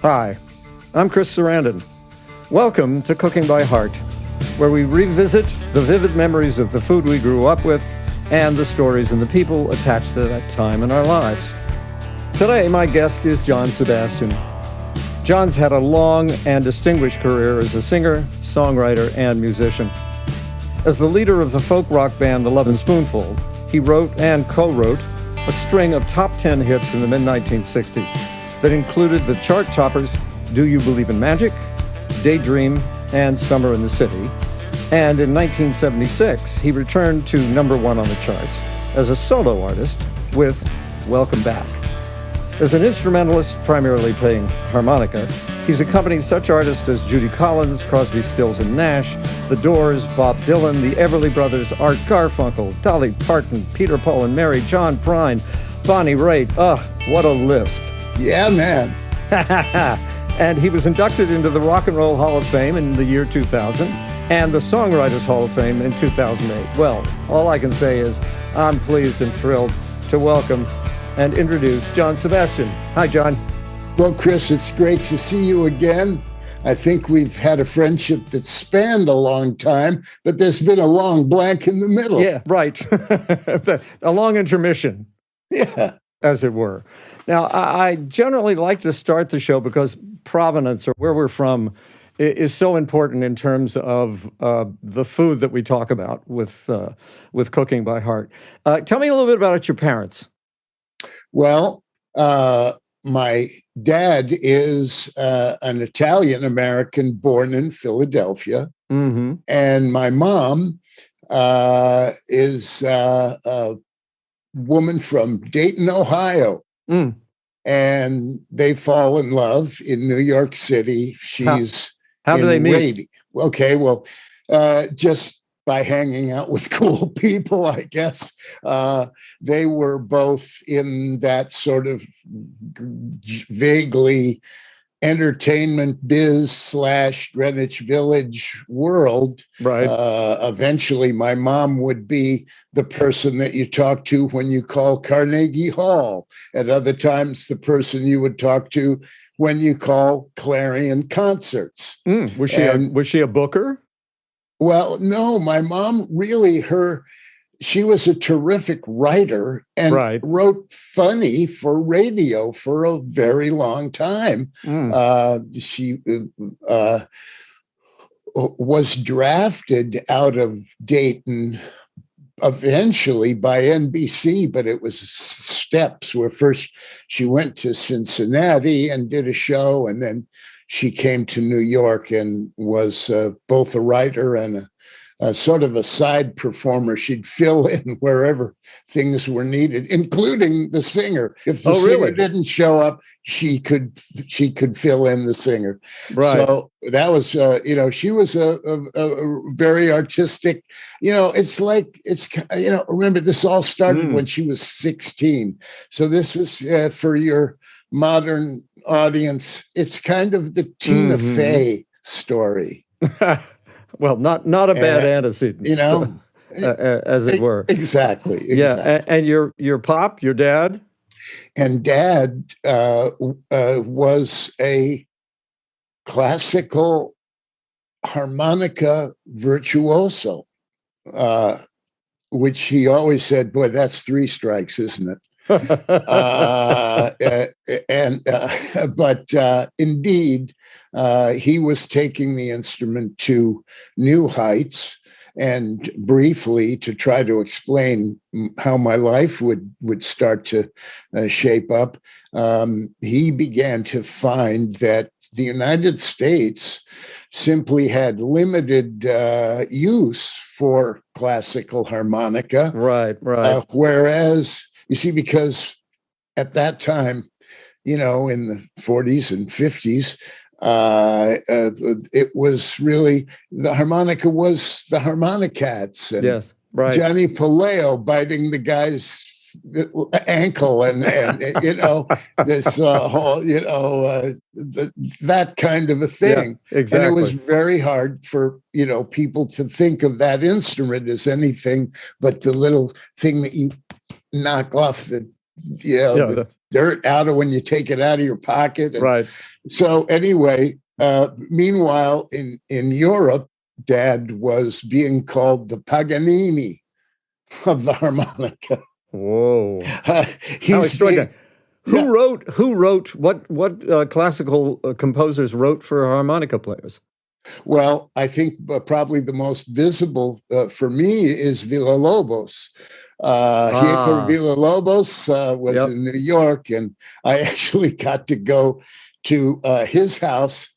Hi, I'm Chris Sarandon. Welcome to Cooking by Heart, where we revisit the vivid memories of the food we grew up with and the stories and the people attached to that time in our lives. Today, my guest is John Sebastian. John's had a long and distinguished career as a singer, songwriter, and musician. As the leader of the folk rock band, the Lovin Spoonful, he wrote and co-wrote a string of top 10 hits in the mid-1960s that included the chart toppers Do You Believe in Magic, Daydream, and Summer in the City. And in 1976, he returned to number one on the charts as a solo artist with Welcome Back. As an instrumentalist, primarily playing harmonica, he's accompanied such artists as Judy Collins, Crosby, Stills and Nash, The Doors, Bob Dylan, the Everly Brothers, Art Garfunkel, Dolly Parton, Peter, Paul and Mary, John Prine, Bonnie Raitt. What a list. Yeah, man. And he was inducted into the Rock and Roll Hall of Fame in the year 2000 and the Songwriters Hall of Fame in 2008. Well, all I can say is I'm pleased and thrilled to welcome and introduce John Sebastian. Hi, John. Well, Chris, it's great to see you again. I think we've had a friendship that spanned a long time, but there's been a long blank in the middle. Yeah, right. A long intermission. Yeah. As it were. Now, I generally like to start the show because provenance, or where we're from, is so important in terms of the food that we talk about with Cooking by Heart. Tell me a little bit about your parents. Well, my dad is an Italian-American born in Philadelphia, and my mom is a woman from Dayton, Ohio. And they fall in love in New York City. She's how do they meet? Okay, well, just by hanging out with cool people, I guess. They were both in that sort of vaguely entertainment biz / Greenwich Village world. Right. Eventually, my mom would be the person that you talk to when you call Carnegie Hall. At other times, the person you would talk to when you call Clarion Concerts. Was she a booker? Well, no, my mom really, she was a terrific writer and wrote funny for radio for a very long time. She was drafted out of Dayton eventually by NBC, but it was steps where first she went to Cincinnati and did a show, and then she came to New York and was both a writer and a sort of a side performer. She'd fill in wherever things were needed, including the singer. If the singer didn't show up, she could fill in the singer. Right. So that was, she was a very artistic, remember this all started when she was 16. So this is for your modern audience. It's kind of the Tina Fey story. Well, not a bad antecedent, as it were. Exactly. Yeah, and your pop, your dad? And Dad was a classical harmonica virtuoso, which he always said, boy, that's 3 strikes, isn't it? But indeed, he was taking the instrument to new heights. And briefly, to try to explain how my life would start to shape up, he began to find that the United States simply had limited use for classical harmonica. Right. Whereas, you see, because at that time, in the 40s and 50s, it was really, the harmonica was the Harmonicats. And yes, right. Johnny Paleo biting the guy's ankle and this whole, that kind of a thing. Yeah, exactly. And it was very hard for, people to think of that instrument as anything but the little thing that you knock off the the dirt out of when you take it out of your pocket. And right. So anyway, meanwhile, in Europe, Dad was being called the Paganini of the harmonica. Whoa! How extraordinary! Who wrote what classical composers wrote for harmonica players? Well, I think probably the most visible for me is Villa-Lobos. Pietro Villa-Lobos was in New York, and I actually got to go to his house.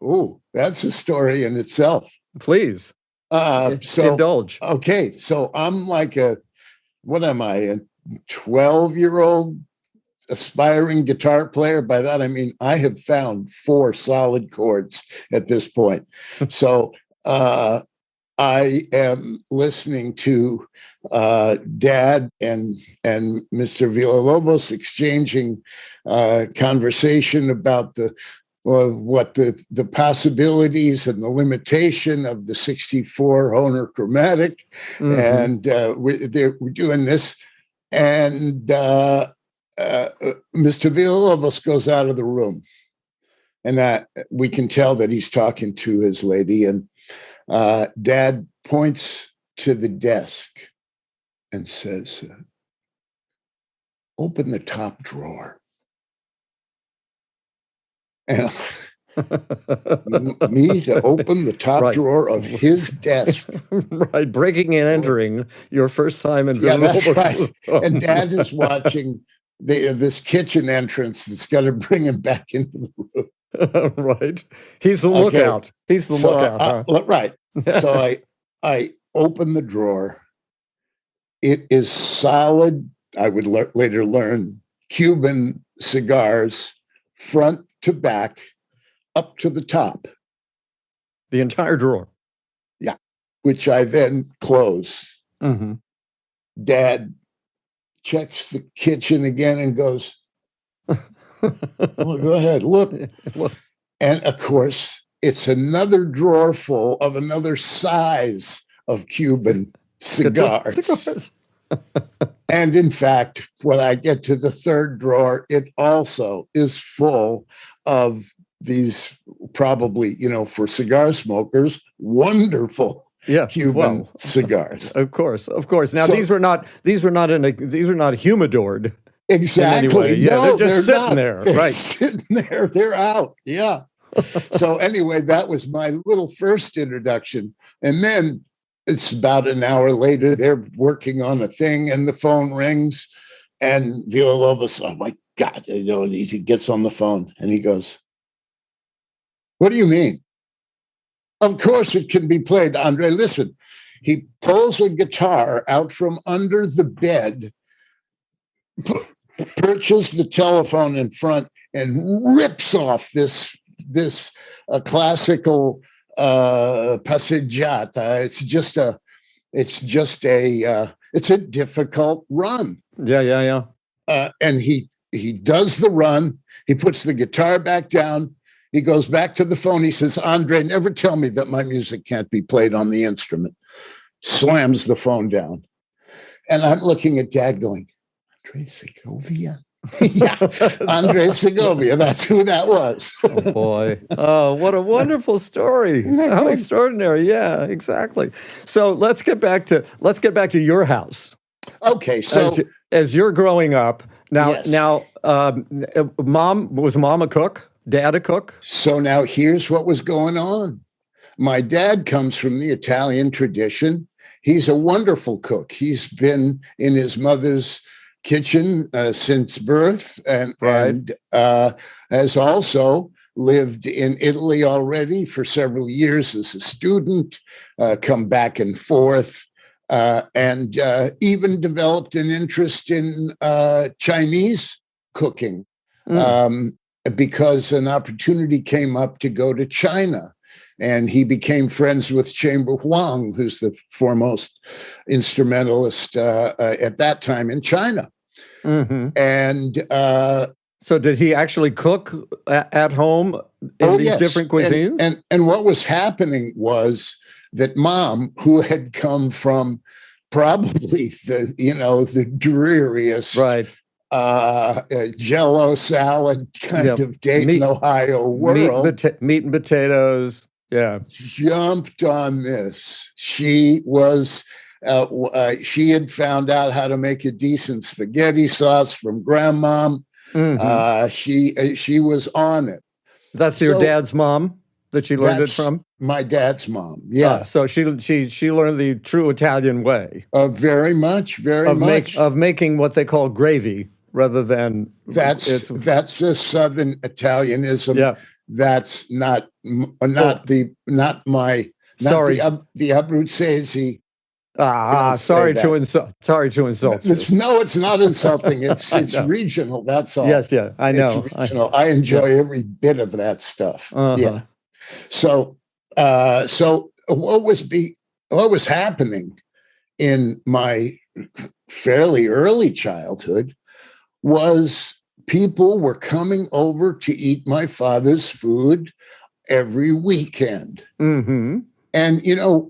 Oh, that's a story in itself. Please, indulge. Okay, so I'm like what am I, a 12-year-old aspiring guitar player? By that, I mean, I have found 4 solid chords at this point. So I am listening to Dad and Mr. Villa-Lobos exchanging conversation about what the possibilities and the limitation of the 64 Hohner chromatic. And we're doing this. And Mr. Villa-Lobos goes out of the room. And we can tell that he's talking to his lady. And Dad points to the desk and says, open the top drawer. And me to open the top drawer of his desk. Right, breaking and entering your first time in Villa-Lobos. That's right. And Dad is watching this kitchen entrance that's going to bring him back into the room. Right. He's the lookout. Okay. He's the lookout. Right. So I open the drawer. It is solid, I would later learn, Cuban cigars, front to back, up to the top. The entire drawer. Yeah. Which I then close. Mm-hmm. Dad checks the kitchen again and goes, well, go ahead, look. And of course, it's another drawer full of another size of Cuban cigars. And in fact, when I get to the third drawer, it also is full of these probably, for cigar smokers, wonderful Cuban cigars. Of course. Now these were not humidored. Exactly. Yeah, they're just sitting there. They're sitting there. They're out. Yeah. So anyway, that was my little first introduction. And then it's about an hour later, they're working on a thing and the phone rings and Villa-Lobos, oh my God, he gets on the phone and he goes, what do you mean? Of course it can be played, Andre. Listen, he pulls a guitar out from under the bed, perches the telephone in front and rips off this classical passeggiata. It's a difficult run. Yeah. And he does the run. He puts the guitar back down. He goes back to the phone. He says, Andre, never tell me that my music can't be played on the instrument. Slams the phone down. And I'm looking at Dad going, Andre Segovia? Yeah, Andre Segovia. That's who that was. Oh boy! Oh, what a wonderful story! How extraordinary! Yeah, exactly. So let's get back to your house. Okay, so as you're growing up now, was mom a cook? Dad a cook? So now here's what was going on. My dad comes from the Italian tradition. He's a wonderful cook. He's been in his mother's kitchen since birth and has also lived in Italy already for several years as a student, come back and forth, and even developed an interest in Chinese cooking because an opportunity came up to go to China. And he became friends with Chamber Huang, who's the foremost instrumentalist at that time in China. Mm-hmm. And so did he actually cook at home in these different cuisines? And what was happening was that Mom, who had come from probably the dreariest Jello salad kind of Dayton, Ohio world. Meat and potatoes. Yeah. Jumped on this. She had found out how to make a decent spaghetti sauce from grandmom. She was on it. That's your dad's mom that she learned it from? My dad's mom. Yeah. So she learned the true Italian way. Very much. Of making what they call gravy rather than that's a Southern Italianism. Yeah. That's not the Abruzzese. Sorry to insult you. No, it's not insulting. It's regional. That's all. Yes, yeah, I know. It's regional. I enjoy every bit of that stuff. Yeah. So what was happening in my fairly early childhood was people were coming over to eat my father's food every weekend. Mm-hmm. And,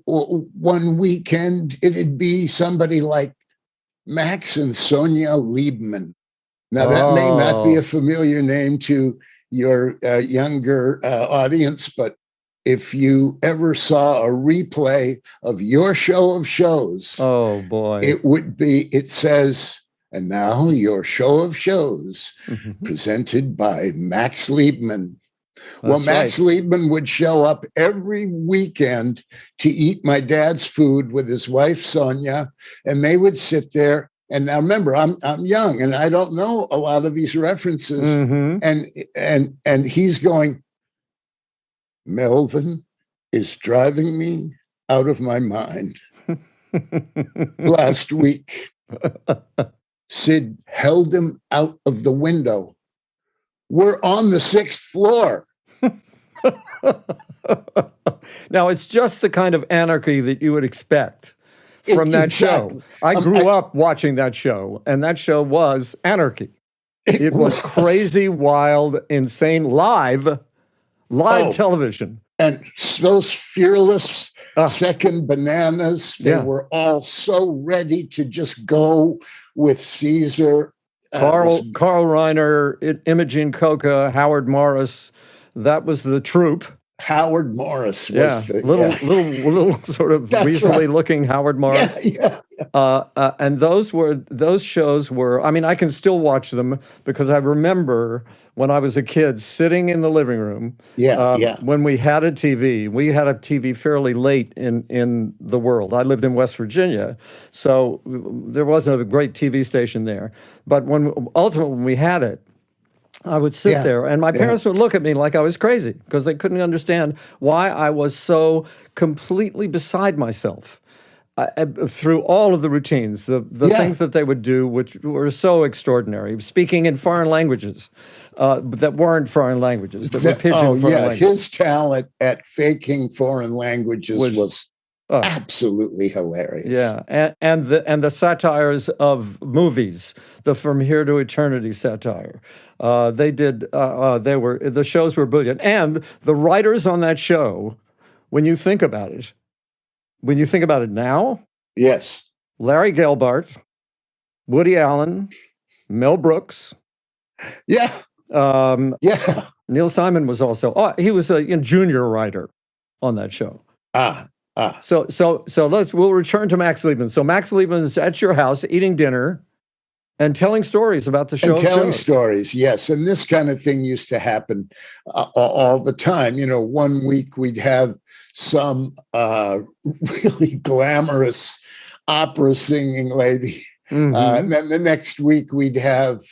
one weekend it'd be somebody like Max and Sonia Liebman. Now, that may not be a familiar name to your younger audience, but if you ever saw a replay of Your Show of Shows, oh boy, it says, and now Your Show of Shows, presented by Max Liebman. Well, Max Liebman would show up every weekend to eat my dad's food with his wife, Sonia, and they would sit there. And now remember, I'm young and I don't know a lot of these references. And he's going, Melvin is driving me out of my mind. Last week, Sid held him out of the window. We're on the 6th floor. Now, it's just the kind of anarchy that you would expect from that show. I grew up watching that show, and that show was anarchy. It was crazy, wild, insane, live television. And those fearless second bananas, they were all so ready to just go with Caesar. Carl Reiner, Imogen Coca, Howard Morris. That was the troupe. Howard Morris was little sort of weaselly looking Howard Morris. And those shows were, I mean, I can still watch them because I remember when I was a kid sitting in the living room. When we had a TV fairly late in the world. I lived in West Virginia, so there wasn't a great TV station there. But when we had it, I would sit there, and my parents would look at me like I was crazy because they couldn't understand why I was so completely beside myself through all of the routines, the things that they would do, which were so extraordinary, speaking in foreign languages that weren't foreign languages, that were pidgin foreign languages. His talent at faking foreign languages was absolutely hilarious. Yeah, and the satires of movies, the From Here to Eternity satire. The shows were brilliant, and the writers on that show. When you think about it now, yes, Larry Gelbart, Woody Allen, Mel Brooks, Neil Simon was also. He was a junior writer on that show. So we'll return to Max Liebman. So Max Liebman is at your house eating dinner and telling stories about the show. And telling stories, yes. And this kind of thing used to happen all the time. 1 week we'd have some really glamorous opera singing lady. And then the next week we'd have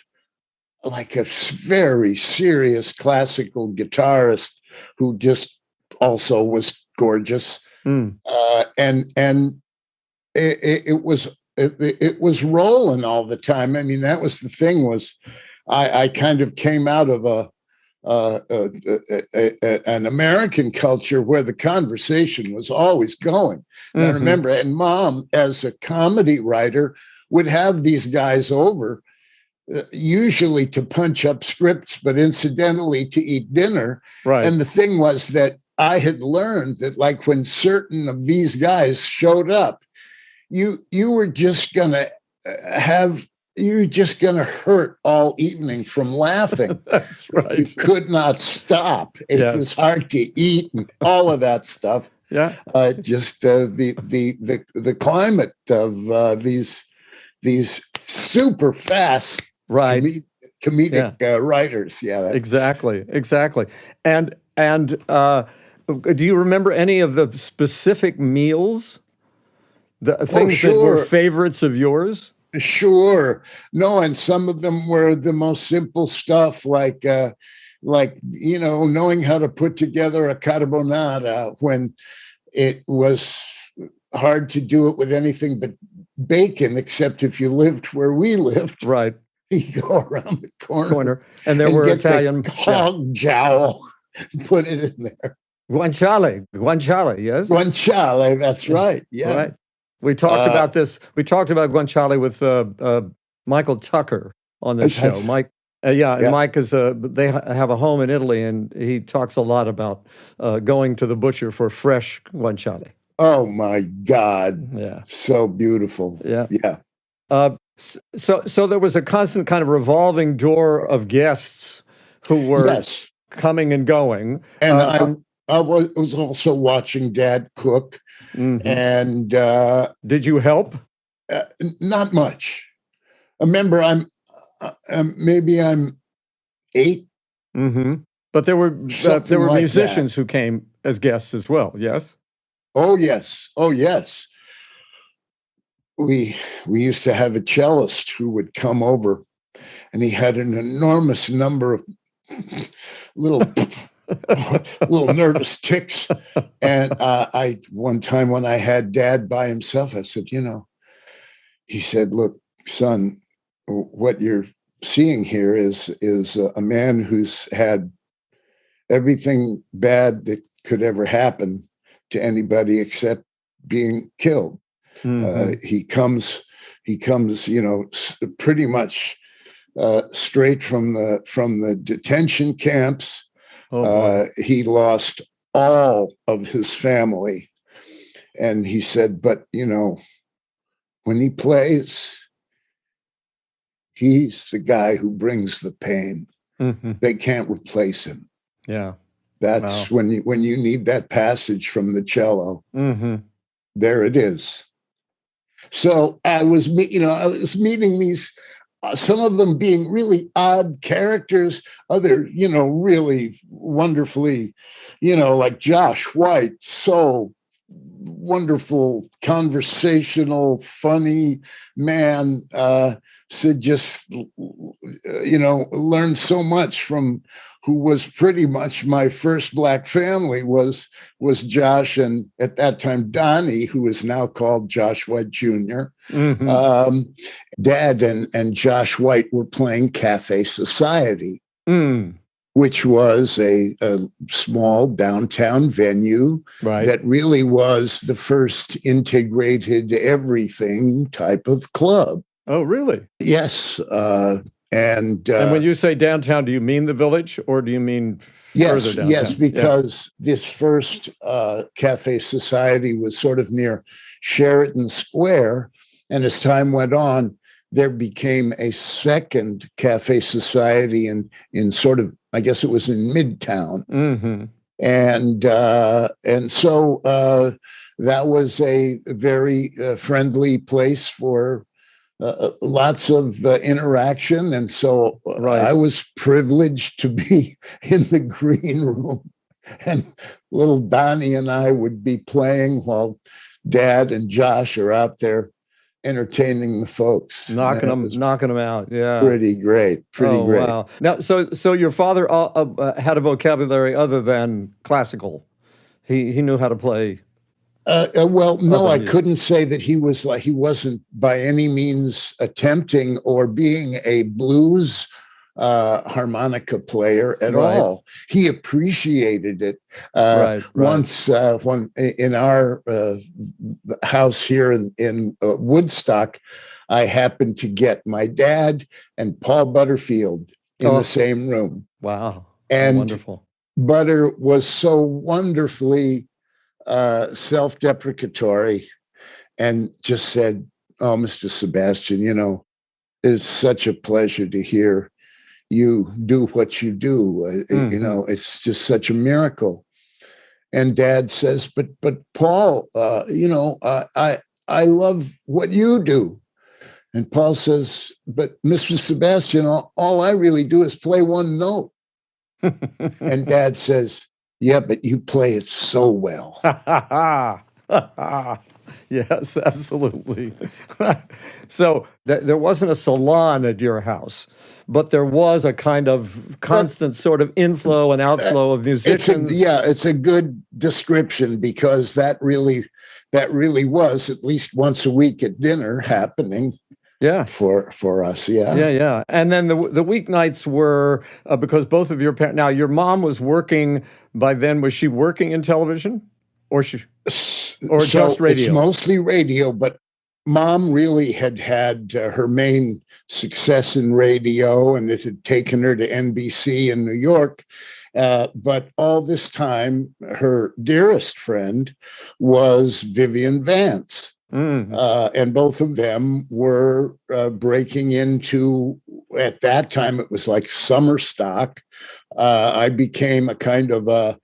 like a very serious classical guitarist who just also was gorgeous. And it was rolling all the time. I mean, that was the thing. Was I kind of came out of an American culture where the conversation was always going. And I remember, and Mom, as a comedy writer, would have these guys over, usually to punch up scripts, but incidentally to eat dinner. Right. And the thing was that I had learned that, like, when certain of these guys showed up, you were just going to have you're just going to hurt all evening from laughing. That's right. You could not stop. It was hard to eat and all of that stuff. Yeah. Just the climate of these super fast comedic writers. Yeah. Exactly. And do you remember any of the specific meals? The things that were favorites of yours? Sure. No, and some of them were the most simple stuff, like knowing how to put together a carbonara when it was hard to do it with anything but bacon, except if you lived where we lived. Right. You go around the corner and there were Italian hog jowl, put it in there. Guanciale, yes. Guanciale, that's right. Yeah. Right. We talked about this. We talked about guanciale with Michael Tucker on this show. Mike, and Mike is they have a home in Italy, and he talks a lot about going to the butcher for fresh guanciale. Oh my God! Yeah, so beautiful. Yeah, yeah. So there was a constant kind of revolving door of guests who were coming and going, and I was also watching Dad cook. Mm-hmm. And did you help? Not much. Remember, I'm 8. Mm-hmm. But there were like musicians who came as guests as well. Yes. Oh yes. We used to have a cellist who would come over, and he had an enormous number of little nervous tics. And I one time when I had Dad by himself, I said, he said, "Look, son, what you're seeing here is a man who's had everything bad that could ever happen to anybody except being killed. Mm-hmm. He comes, pretty much straight from the detention camps. He lost all of his family." And he said, "But, when he plays, he's the guy who brings the pain. Mm-hmm. They can't replace him." Yeah. That's when you need that passage from the cello. Mm-hmm. There it is. So I was meeting these, some of them being really odd characters, other, really wonderfully, like Josh White, so wonderful, conversational, funny man. Sid just, learned so much from who was pretty much my first Black family was Josh, and at that time, Donnie, who is now called Josh White Jr. Mm-hmm. Dad and Josh White were playing Cafe Society, which was a small downtown venue that really was the first integrated everything type of club. Oh, really? Yes. And when you say downtown, do you mean the Village, or do you mean further downtown? Yes, because this first Cafe Society was sort of near Sheraton Square. And as time went on, there became a second Cafe Society in sort of, I guess it was in Midtown. Mm-hmm. And so that was a very friendly place for lots of interaction. And so I was privileged to be in the green room, and little Donnie and I would be playing while Dad and Josh are out there entertaining the folks, knocking them out. Yeah, pretty great. Wow. Now, so your father had a vocabulary other than classical. He knew how to play. Well, no, I couldn't say that he wasn't by any means attempting or being a blues harmonica player at all. He appreciated it. Once when in our house here in Woodstock, I happened to get my dad and Paul Butterfield in the same room. Wow. And wonderful. Butter was so wonderfully self-deprecatory and just said, "Oh, Mr. Sebastian, is such a pleasure to hear you do what you do. You know, it's just such a miracle. And Dad says, but Paul, you know, I love what you do. And Paul says, but Mr. Sebastian, all I really do is play one note. And Dad says, yeah, but you play it so well. Yes, absolutely. So there wasn't a salon at your house, but there was a kind of constant sort of inflow and outflow of musicians. It's a good description, because that really was at least once a week at dinner happening. Yeah, for us, yeah. And then the weeknights were because both of your parents. Now, your mom was working by then. Was she working in television, or just radio? It's mostly radio, but Mom really had her main success in radio, and it had taken her to NBC in New York. But all this time, her dearest friend was Vivian Vance. And both of them were breaking into, at that time, it was like summer stock. I became a kind of a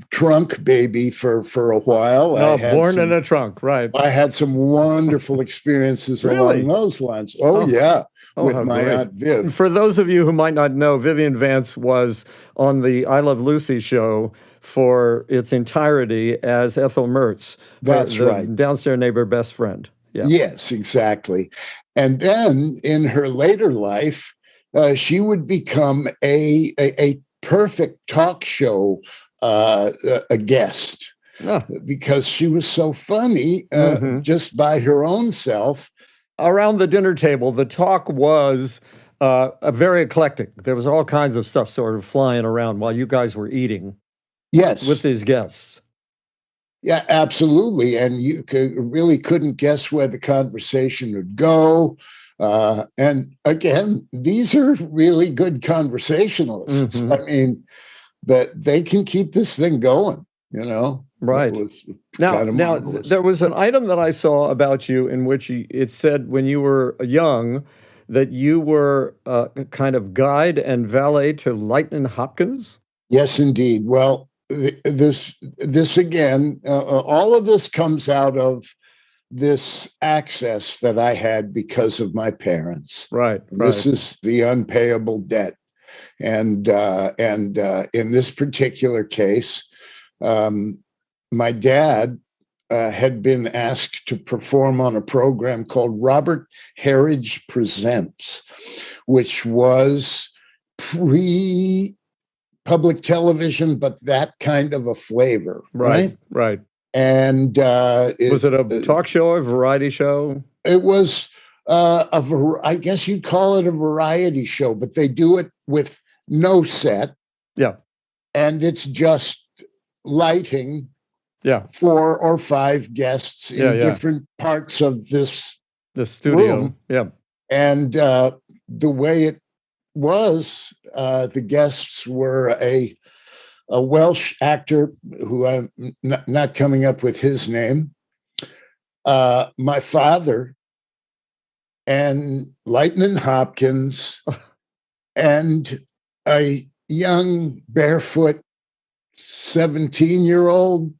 trunk baby for a while. Born in a trunk, right? I had some wonderful experiences along those lines. With my Aunt Viv. For those of you who might not know, Vivian Vance was on the I Love Lucy show for its entirety as Ethel Mertz. That's right. Downstairs neighbor best friend. Yeah. Yes, exactly. And then in her later life, she would become a perfect talk show a guest, because she was so funny just by her own self. Around the dinner table, the talk was very eclectic. There was all kinds of stuff sort of flying around while you guys were eating. Yes. With these guests. Yeah, absolutely. And you really couldn't guess where the conversation would go. And again, these are really good conversationalists. I mean, that they can keep this thing going, you know? Right. Now, there was an item that I saw about you in which it said when you were young that you were a kind of guide and valet to Lightnin Hopkins. Yes, indeed. Well, this again, all of this comes out of this access that I had because of my parents. Right. This is the unpayable debt. And in this particular case, my dad had been asked to perform on a program called Robert Herridge Presents, which was pre-public television, but that kind of a flavor. Right. And was it a talk show, a variety show? It was I guess you'd call it a variety show, but they do it with no set. Yeah. And it's just lighting. Yeah. 4 or 5 guests in different parts of the studio. Room. Yeah. And the way it was, the guests were a Welsh actor who I'm not coming up with his name, my father, and Lightnin Hopkins, and a young barefoot 17-year-old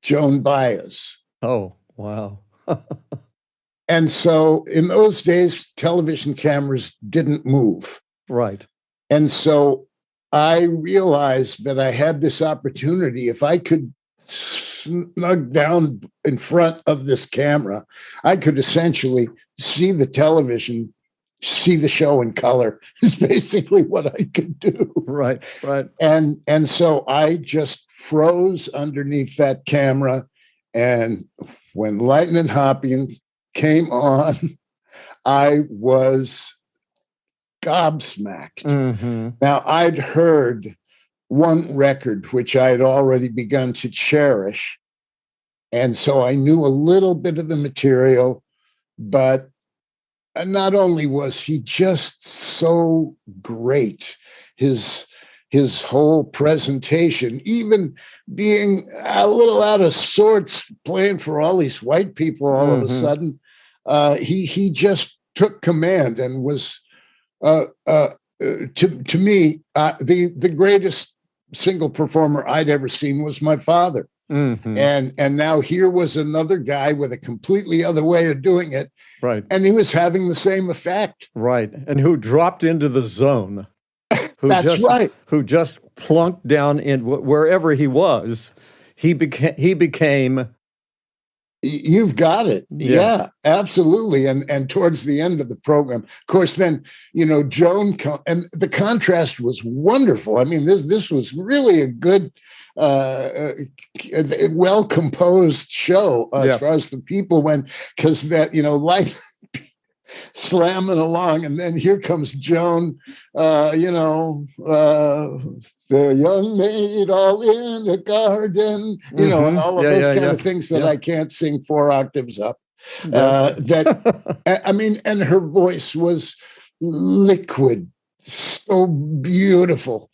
Joan Baez. Oh, wow. And so in those days, television cameras didn't move. Right. And so I realized that I had this opportunity. If I could snug down in front of this camera, I could essentially see the television, see the show in color, is basically what I could do. Right. And so I just froze underneath that camera. And when Lightnin Hopkins came on, I was gobsmacked. Mm-hmm. Now, I'd heard one record, which I had already begun to cherish. And so I knew a little bit of the material, but not only was he just so great, his whole presentation, even being a little out of sorts, playing for all these white people all of a sudden, he just took command and was, to me, the greatest single performer I'd ever seen was my father. Mm-hmm. And now here was another guy with a completely other way of doing it. Right. And he was having the same effect. Right. And who dropped into the zone. That's right. Who just plunked down in wherever he was. He became. You've got it. Yeah, absolutely. And towards the end of the program, of course, then, Joan, and the contrast was wonderful. I mean, this was really a good, well-composed show as far as the people went, because that, like slamming along, and then here comes Joan, the young maid all in the garden, and all of those kind of things that I can't sing 4 octaves up. And her voice was liquid, so beautiful,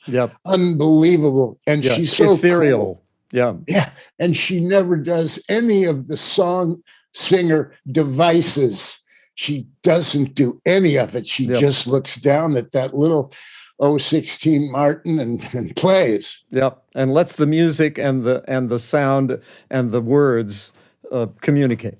unbelievable, and she's so ethereal. Cool. Yeah, and she never does any of the song singer devices. She doesn't do any of it. She just looks down at that little 016 Martin and plays. Yep, and lets the music and the sound and the words communicate.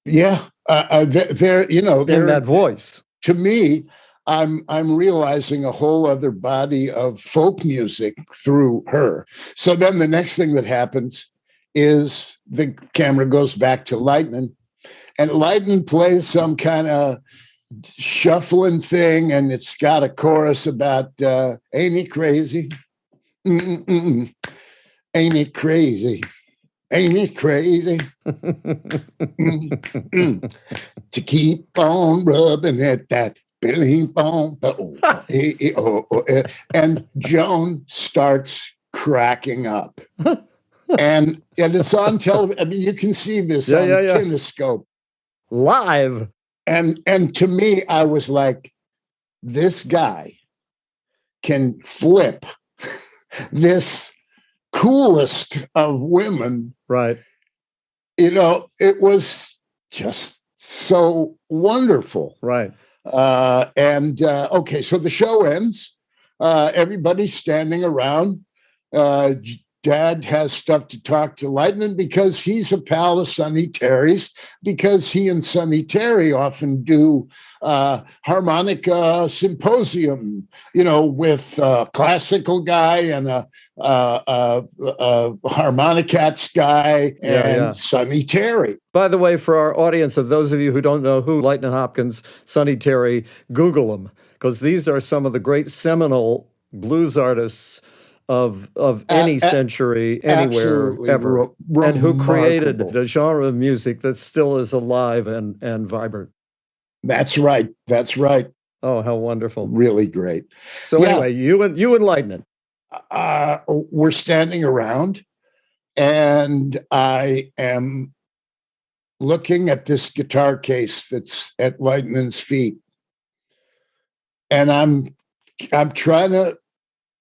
Yeah, they're in that voice. To me, I'm realizing a whole other body of folk music through her. So then the next thing that happens is the camera goes back to Lightnin, and Lightnin plays some kind of shuffling thing, and it's got a chorus about ain't he crazy? Mm-mm-mm. Ain't it crazy? Ain't it crazy? To keep on rubbing at that belly bone. And Joan starts cracking up. And it's on television. I mean, you can see this on Kinescope. Live. And to me, I was like, this guy can flip this coolest of women. Right. It was just so wonderful. Right. Okay, so the show ends. Everybody's standing around. Dad has stuff to talk to Lightnin because he's a pal of Sonny Terry's, because he and Sonny Terry often do harmonica symposium, with a classical guy and a harmonicats guy and Sonny Terry. By the way, for our audience, of those of you who don't know who Lightnin Hopkins, Sonny Terry, Google them, because these are some of the great seminal blues artists of any century, anywhere, ever, and who created a genre of music that still is alive and vibrant. That's right. That's right. Oh, how wonderful! Really great. So anyway, you and Lightnin, we're standing around, and I am looking at this guitar case that's at Lightnin's feet, and I'm trying to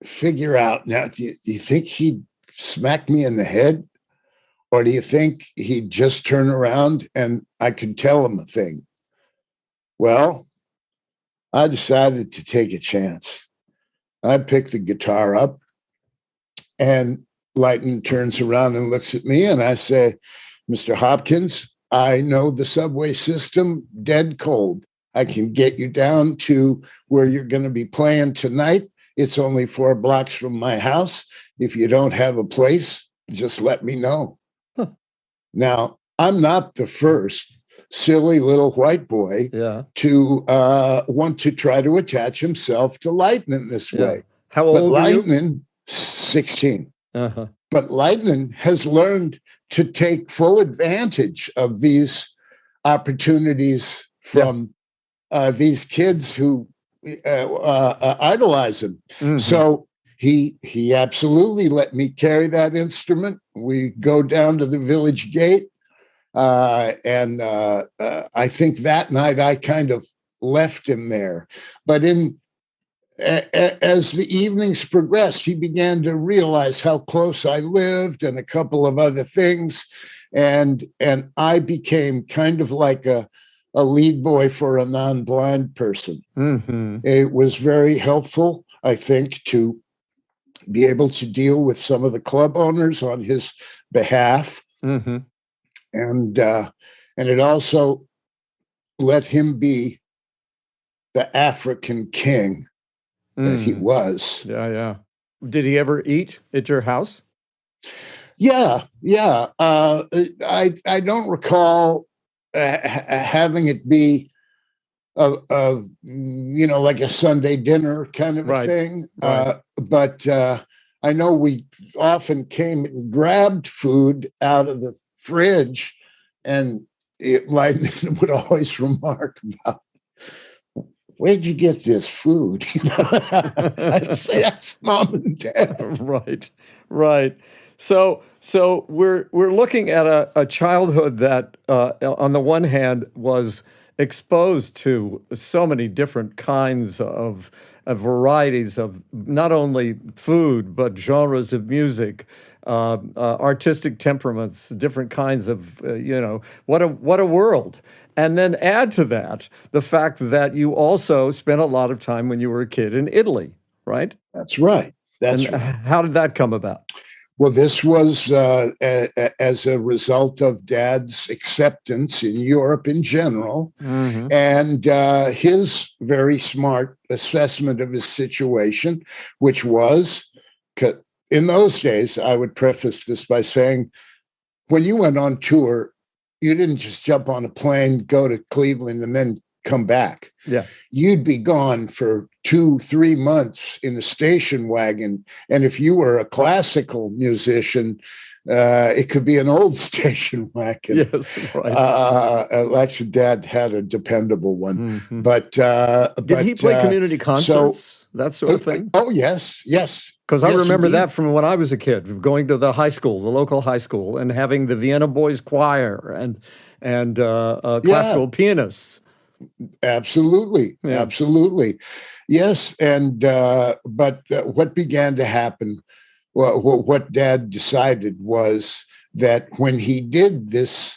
figure out now, do you think he'd smack me in the head, or do you think he'd just turn around and I could tell him a thing? Well, I decided to take a chance. I picked the guitar up, and Lightnin turns around and looks at me, and I say, Mr. Hopkins, I know the subway system dead cold. I can get you down to where you're going to be playing tonight. It's only 4 blocks from my house. If you don't have a place, just let me know. Huh. Now, I'm not the first silly little white boy to want to try to attach himself to Lightnin this way. How old are you? Lightnin, 16. Uh-huh. But Lightnin has learned to take full advantage of these opportunities from these kids who idolize him. Mm-hmm. So he absolutely let me carry that instrument. We go down to the village gate, and I think that night I kind of left him there. But as the evenings progressed, he began to realize how close I lived and a couple of other things, and I became kind of like a a lead boy for a non-blind person. Mm-hmm. It was very helpful, I think, to be able to deal with some of the club owners on his behalf. Mm-hmm. And it also let him be the African king that he was. Yeah, yeah. Did he ever eat at your house? Yeah, yeah. I don't recall having it be like a Sunday dinner kind of a thing. Right. But I know we often came and grabbed food out of the fridge, and Lightnin would always remark about, where'd you get this food? I'd say that's mom and dad. Right. So we're looking at a childhood that, on the one hand, was exposed to so many different kinds of varieties of not only food but genres of music, artistic temperaments, different kinds of what a world. And then add to that the fact that you also spent a lot of time when you were a kid in Italy, right? That's right. Right. How did that come about? Well, this was as a result of Dad's acceptance in Europe in general, and his very smart assessment of his situation, which was, in those days, I would preface this by saying, when you went on tour, you didn't just jump on a plane, go to Cleveland, and then come back. Yeah. You'd be gone for 2-3 months in a station wagon. And if you were a classical musician, it could be an old station wagon. Yes, right. Actually, Dad had a dependable one. Mm-hmm. But did he play community concerts, that sort of thing? Oh, yes. Because I remember that from when I was a kid, going to the high school, the local high school, and having the Vienna Boys Choir and classical pianists. Absolutely. Yes. And but what began to happen, what Dad decided was that when he did this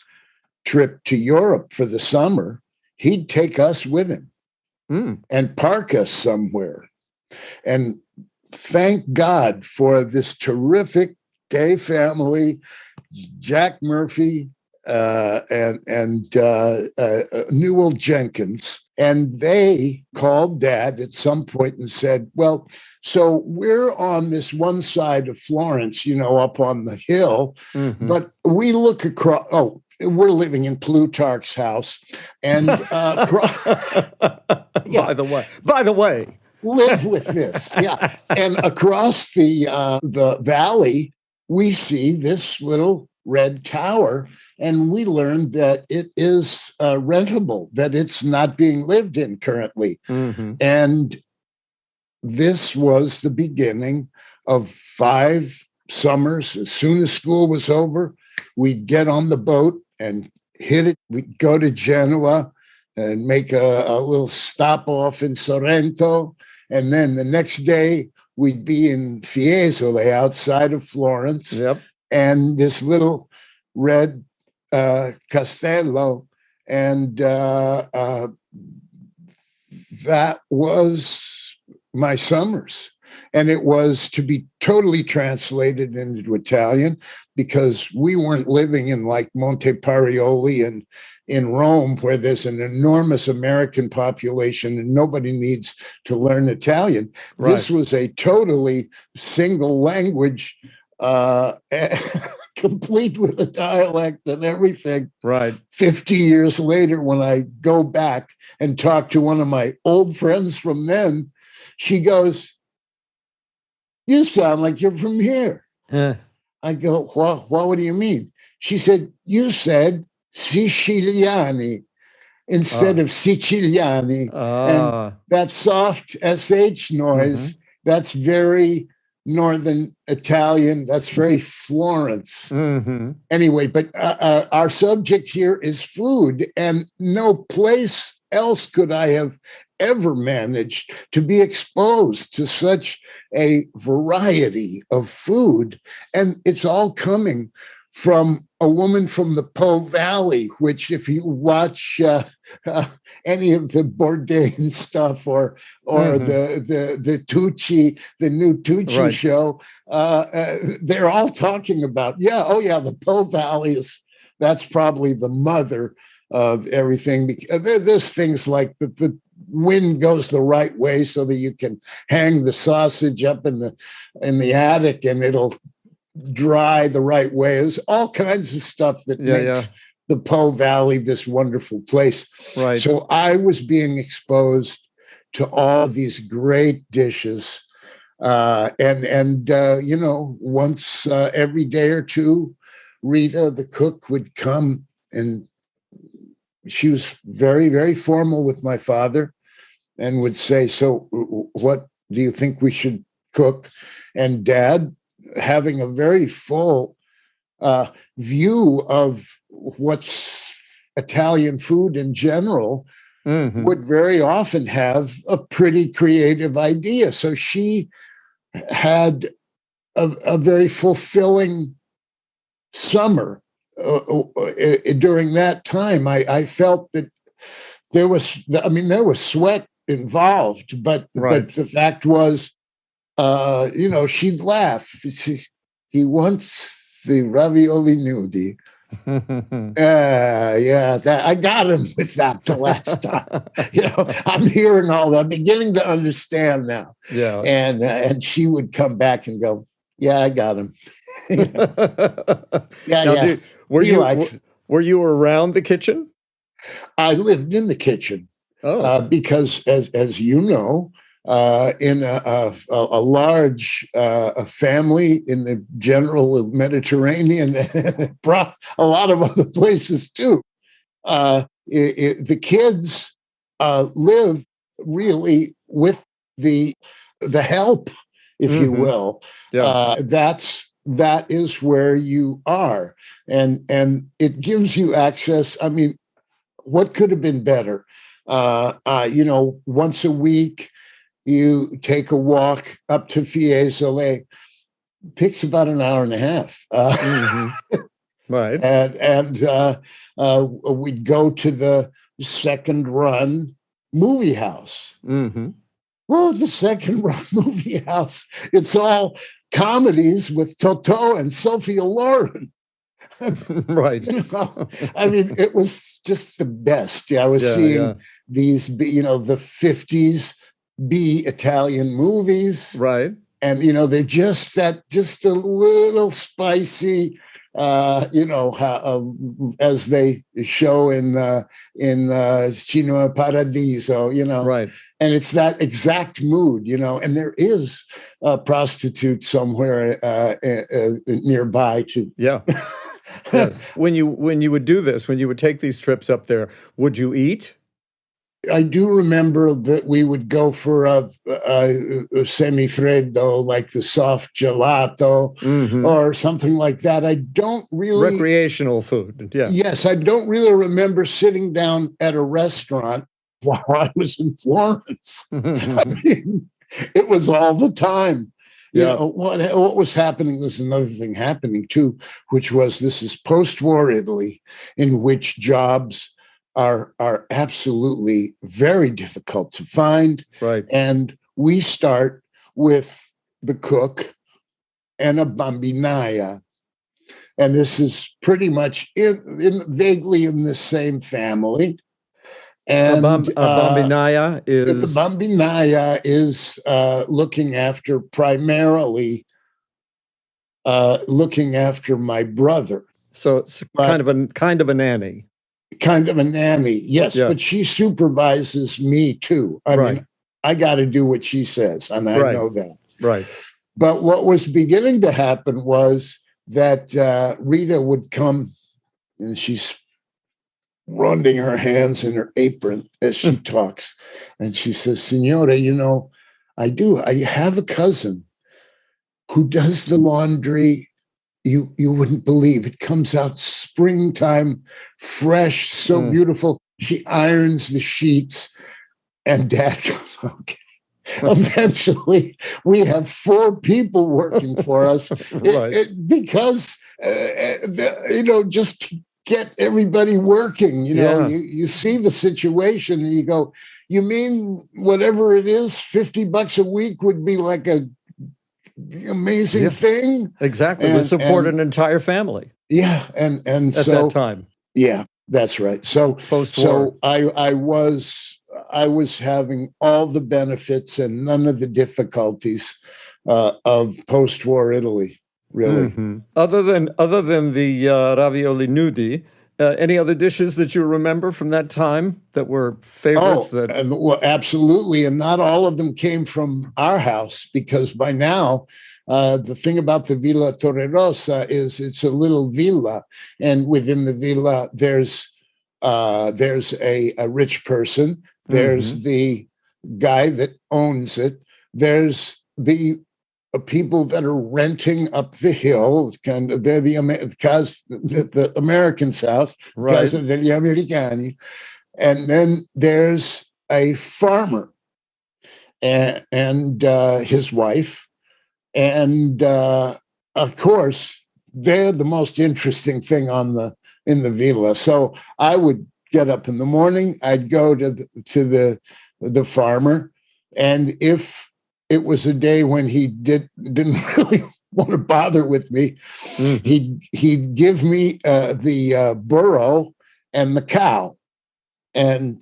trip to Europe for the summer, he'd take us with him and park us somewhere. And thank God for this terrific gay family, Jack Murphy, and Newell Jenkins. And they called Dad at some point and said, well, so we're on this one side of Florence, up on the hill, but we look across, we're living in Plutarch's house. And by the way, live with this. Yeah. And across the valley, we see this little red tower, and we learned that it is rentable, that it's not being lived in currently. And this was the beginning of 5 summers. As soon as school was over, we'd get on the boat and hit it. We'd go to Genoa and make a little stop off in Sorrento. And then the next day, we'd be in Fiesole outside of Florence. Yep. And this little red castello, and that was my summers. And it was to be totally translated into Italian, because we weren't living in like Monte Parioli and in Rome, where there's an enormous American population and nobody needs to learn Italian. Right. This was a totally single language, complete with a dialect and everything. Right. 50 years later, when I go back and talk to one of my old friends from then, she goes, "You sound like you're from here." I go, what do you mean? She said, "You said Siciliani instead of Siciliani." And that soft SH noise, that's very Northern Italian. That's very Florence. Anyway, but our subject here is food, and no place else could I have ever managed to be exposed to such a variety of food. And it's all coming from a woman from the Po Valley, which if you watch any of the Bourdain stuff or the Tucci, the new Tucci show, they're all talking about, the Po Valley that's probably the mother of everything. There's things like the wind goes the right way so that you can hang the sausage up in the attic and it'll dry the right way. There's all kinds of stuff that makes the Po Valley this wonderful place. Right. So I was being exposed to all these great dishes. And once every day or two, Rita, the cook, would come, and she was very, very formal with my father and would say, "So what do you think we should cook?" And Dad, having a very full view of what's Italian food in general, would very often have a pretty creative idea. So she had a very fulfilling summer during that time. I felt that there was sweat involved, but the fact was, she'd laugh. He wants the ravioli nudi. I got him with that the last time. I'm hearing all that. I'm beginning to understand now. Yeah. And she would come back and go, "Yeah, I got him." Were you around the kitchen? I lived in the kitchen. Because as you know, in a large family in the general Mediterranean, and a lot of other places too, the kids live really with the help, if you will. That is where you are, and it gives you access. I mean, what could have been better? Once a week, you take a walk up to Fiesole. It takes about an hour and a half. Right. And we'd go to the Second Run movie house. Well, the Second Run movie house, it's all comedies with Toto and Sophia Loren. Right. I mean, it was just the best. I was seeing these, the 50s B Italian movies. Right. And, they're just a little spicy, as they show in Cinema Paradiso, Right. And it's that exact mood, and there is a prostitute somewhere nearby too. Yeah. Yes. When you would do this, when you would take these trips up there, would you eat? I do remember that we would go for a semifreddo, like the soft gelato or something like that. I don't really... Recreational food, yeah. Yes, I don't really remember sitting down at a restaurant while I was in Florence. I mean, it was all the time. What was happening was another thing happening too, which was this is post-war Italy, in which jobs are absolutely very difficult to find. Right. And we start with the cook and a bambinaia. And this is pretty much vaguely in the same family. And a bambinaia is... The bambinaia is looking after my brother. So it's kind of a nanny. Kind of a nanny, yes, but she supervises me too. I mean, I got to do what she says, and I know that. Right. But what was beginning to happen was that Rita would come, and she's running her hands in her apron as she talks, and she says, "Signora, I have a cousin who does the laundry. You wouldn't believe it. Comes out springtime, fresh, so beautiful. She irons the sheets." And Dad goes, "Okay." Eventually, we have 4 people working for us because just to get everybody working. Yeah. You see the situation and you go, you mean whatever it is, $50 a week would be like a amazing thing? Exactly. To support an entire family. Yeah. And at that time. Yeah, that's right. So post-war. So I was having all the benefits and none of the difficulties of post-war Italy, really. Mm-hmm. Other than the ravioli nudi, any other dishes that you remember from that time that were favorites? Well, absolutely. And not all of them came from our house, because by now, the thing about the Villa Torrerosa is it's a little villa. And within the villa, there's a rich person. There's the guy that owns it. There's the people that are renting up the hill. They're the American South, Casa degli Americani. And then there's a farmer and his wife. And of course, they're the most interesting thing in the villa. So I would get up in the morning. I'd go to the farmer, and if it was a day when he didn't really want to bother with me, he'd give me the burro and the cow, and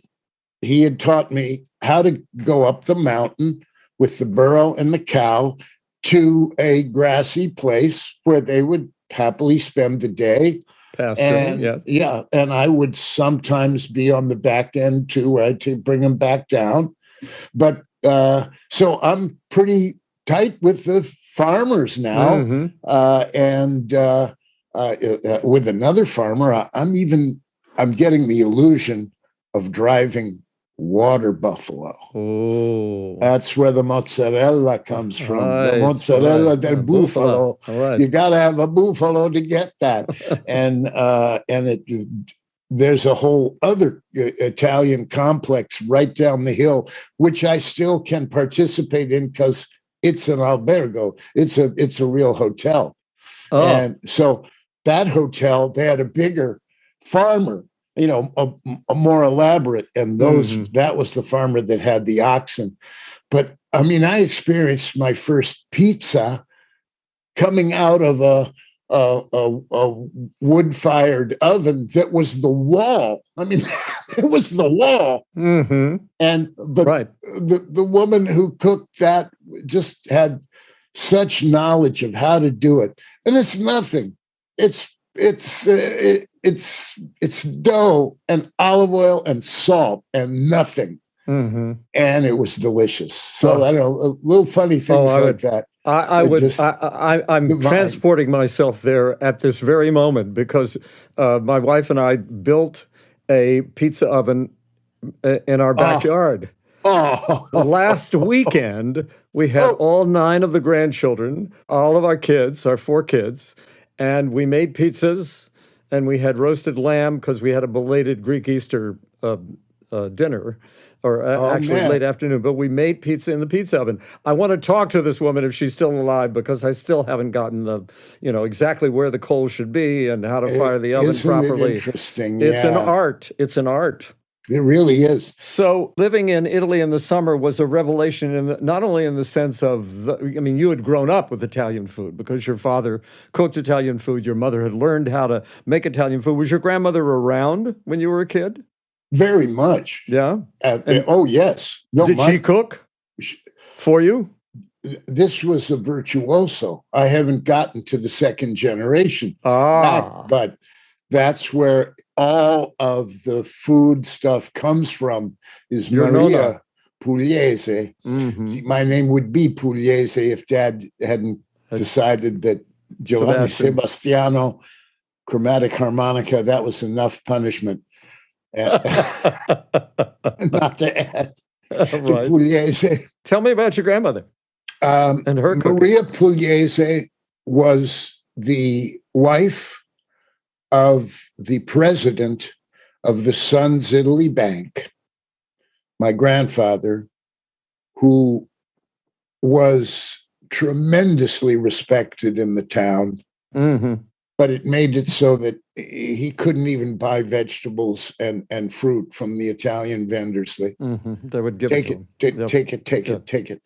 he had taught me how to go up the mountain with the burro and the cow to a grassy place where they would happily spend the day. And I would sometimes be on the back end too, where I'd to bring them back down. But so I'm pretty tight with the farmers now, and with another farmer, I'm getting the illusion of driving water buffalo. Oh, that's where the mozzarella comes from. Right, the mozzarella del buffalo. All right. You got to have a buffalo to get that, and there's a whole other Italian complex right down the hill, which I still can participate in because it's an albergo. It's a real hotel. Oh. And so that hotel, they had a bigger farmer, a more elaborate, and that was the farmer that had the oxen. But I mean, I experienced my first pizza coming out of a wood-fired oven that was the wall. I mean, it was the wall. And the woman who cooked that just had such knowledge of how to do it. And it's nothing. It's dough and olive oil and salt and nothing. And it was delicious. So I don't know, little funny things like that. I'm transporting myself there at this very moment because my wife and I built a pizza oven in our backyard. Last weekend, we had all 9 of the grandchildren, all of our kids, our 4 kids, and we made pizzas, and we had roasted lamb because we had a belated Greek Easter dinner. Late afternoon, but we made pizza in the pizza oven. I want to talk to this woman if she's still alive because I still haven't gotten exactly where the coal should be and how to fire the oven properly. Interesting. It's an art. It's an art. It really is. So living in Italy in the summer was a revelation, not only in the sense of, you had grown up with Italian food because your father cooked Italian food. Your mother had learned how to make Italian food. Was your grandmother around when you were a kid? Very much. Yeah. Yes. No, did she cook for you? This was a virtuoso. I haven't gotten to the second generation. But that's where all of the food stuff comes from, is Maria Pugliese. My name would be Pugliese if Dad hadn't decided that Giovanni Sebastiano, chromatic harmonica, that was enough punishment. Not to add to Pugliese. Tell me about your grandmother and her cooking. Maria Pugliese was the wife of the president of the Sons Italy Bank, my grandfather, who was tremendously respected in the town. but it made it so that he couldn't even buy vegetables and fruit from the Italian vendors. They would give take it to him. take it.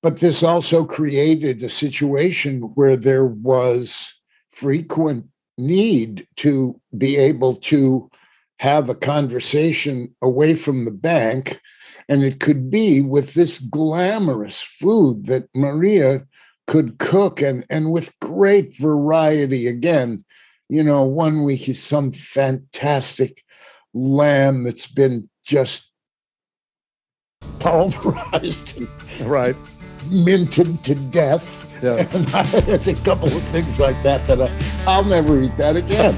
But this also created a situation where there was frequent need to be able to have a conversation away from the bank. And it could be with this glamorous food that Maria could cook, and with great variety. Again, one week is some fantastic lamb that's been just pulverized and Right. minted to death. Yes. And there's a couple of things like that I'll never eat that again.